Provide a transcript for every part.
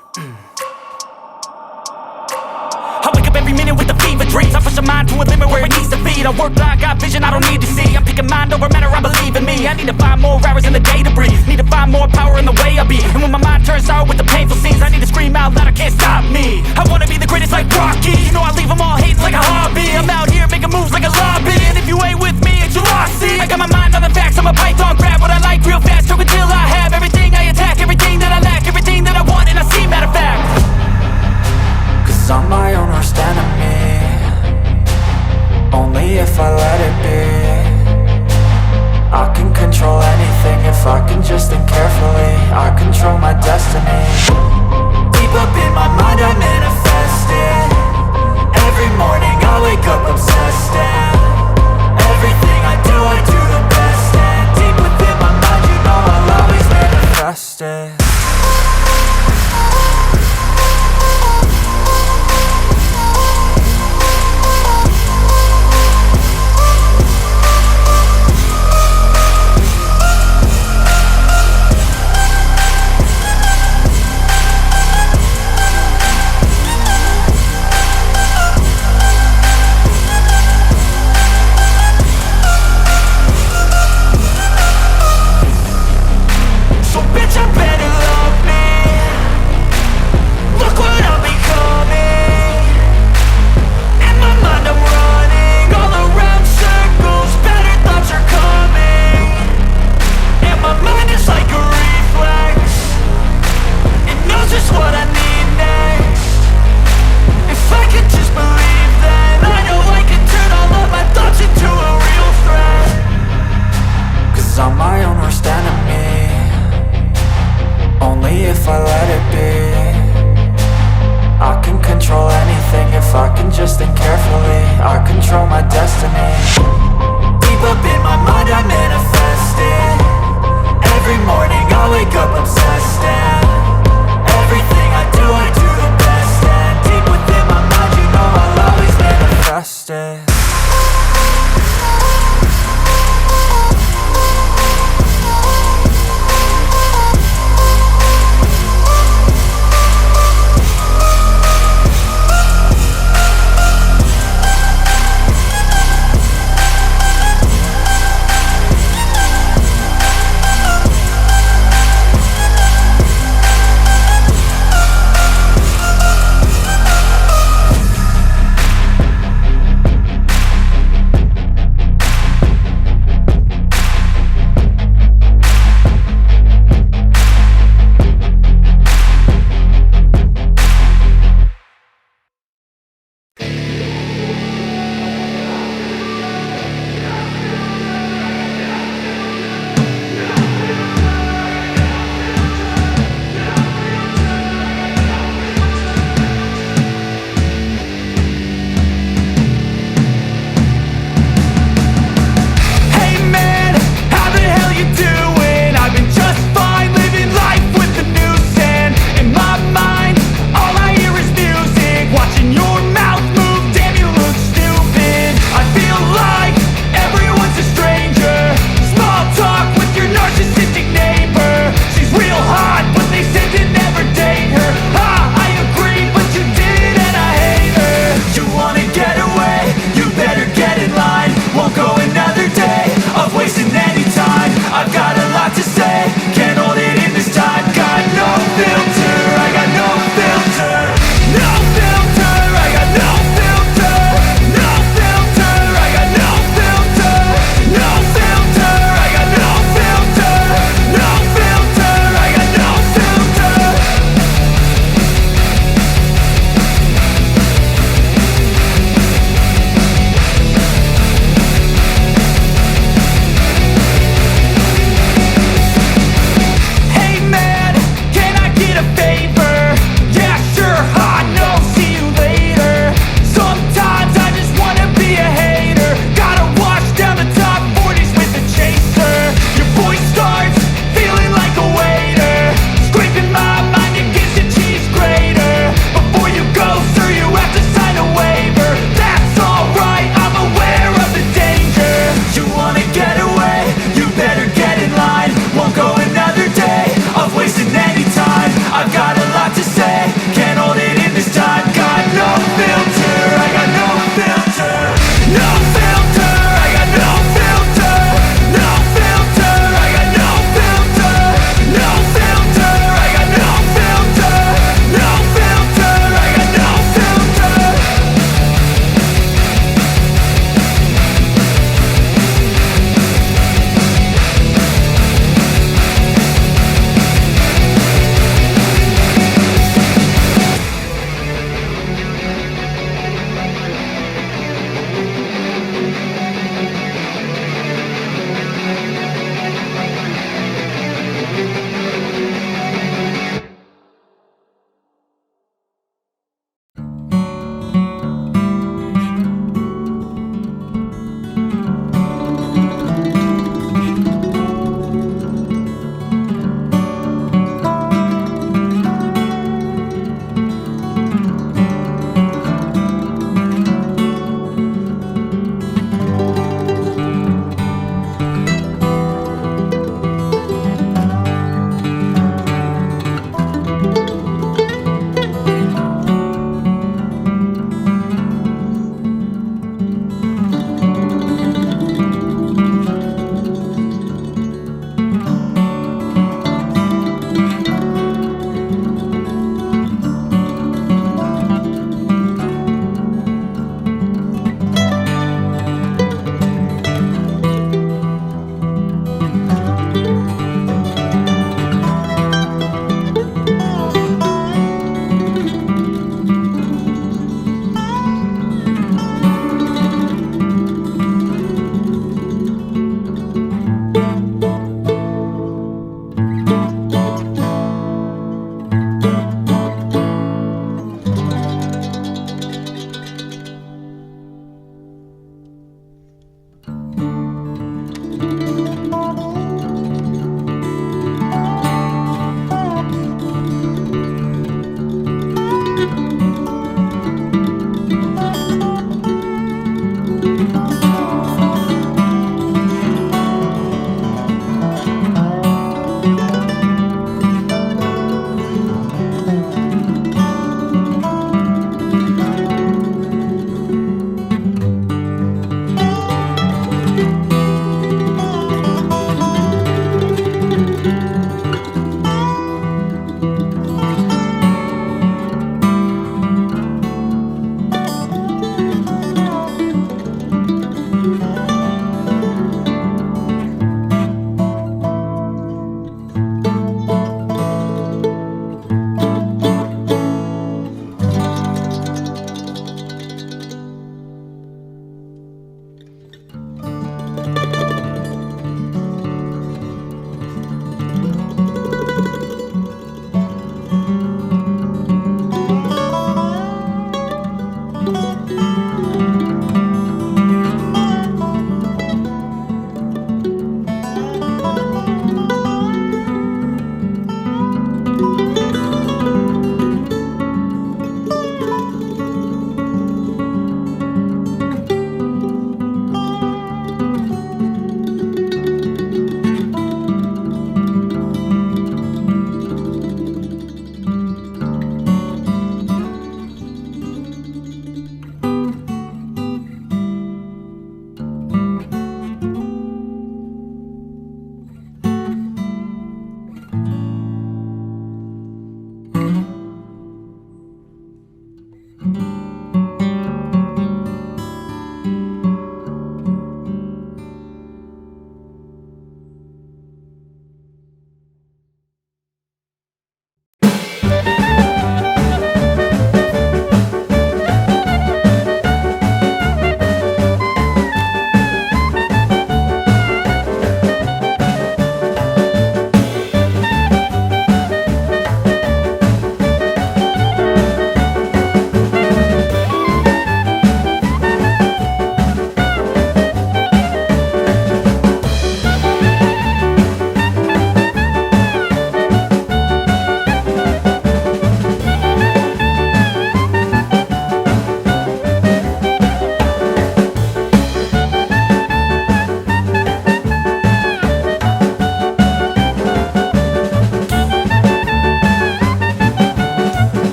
I wake up every minute with the fever dreams. I push my mind to a limit where it needs to be. I work blind, got vision I don't need to see. I'm picking mind over matter, I believe in me. I need to find more hours in the day to breathe. Need to find more power in the way I be. And when my mind turns sour with the painful scenes, I need to scream out loud, I can't stop me. I wanna be the greatest like Rocky. You know I leave them all hating like a hobby. I'm out here making moves like a lobby. And if you ain't with me, it's your loss, see. I got my mind on the facts, I'm a python, grab what I like real fast. Choke until I have everything I attack, everything that I lack, everything that I want, and I see, matter of fact. Cause I'm my own worst enemy. Only if I let it be. I can control anything if I can just think carefully. I control my destiny. Deep up in my mind I manifest it. Every morning I wake up obsessed, and everything I do the best. And deep within my mind you know I'll always manifest it.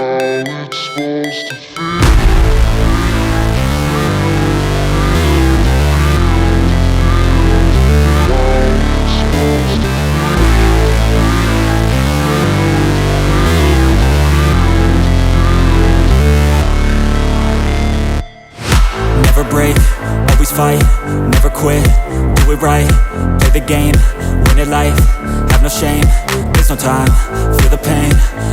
Never break, always fight, never quit, do it right, play the game, win it life, have no shame, there's no time, feel the pain,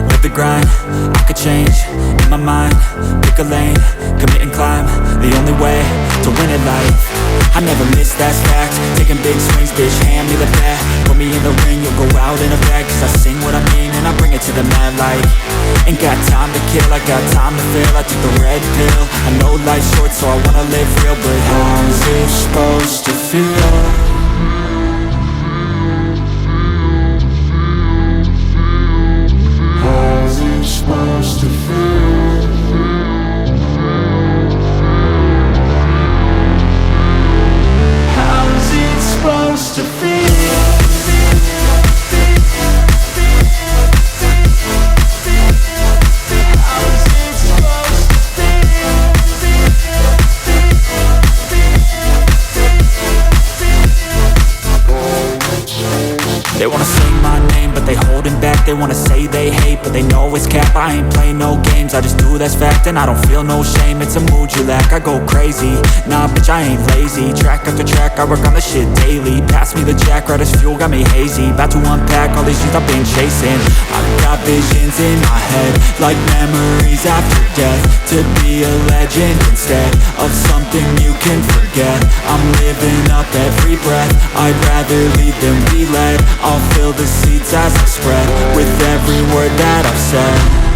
live the grind, I could change, in my mind, pick a lane, commit and climb, the only way to win it life. I never miss, that's fact, taking big swings, bitch, hand me the bat, put me in the ring, you'll go out in a bag, cause I sing what I mean and I bring it to the mad light. Ain't got time to kill, I got time to feel, I took the red pill, I know life's short so I wanna live real, but how's it supposed to feel? How's it supposed to feel? How's it supposed to feel? They wanna sing my name, but they holding back. They wanna say they hate, but they know it's cap. I ain't play no games, I just do that's fact. And I don't feel no shame, it's a mood you lack. I go crazy, nah bitch I ain't lazy. Track after track, I work on this shit daily. Pass me the jack, right as fuel, got me hazy. About to unpack all these things I've been chasing. I've got visions in my head, like memories after death. To be a legend instead of something you can forget. I'm living up every breath, I'd rather lead than be led. I'll fill the seats as I spread with every word that I've said.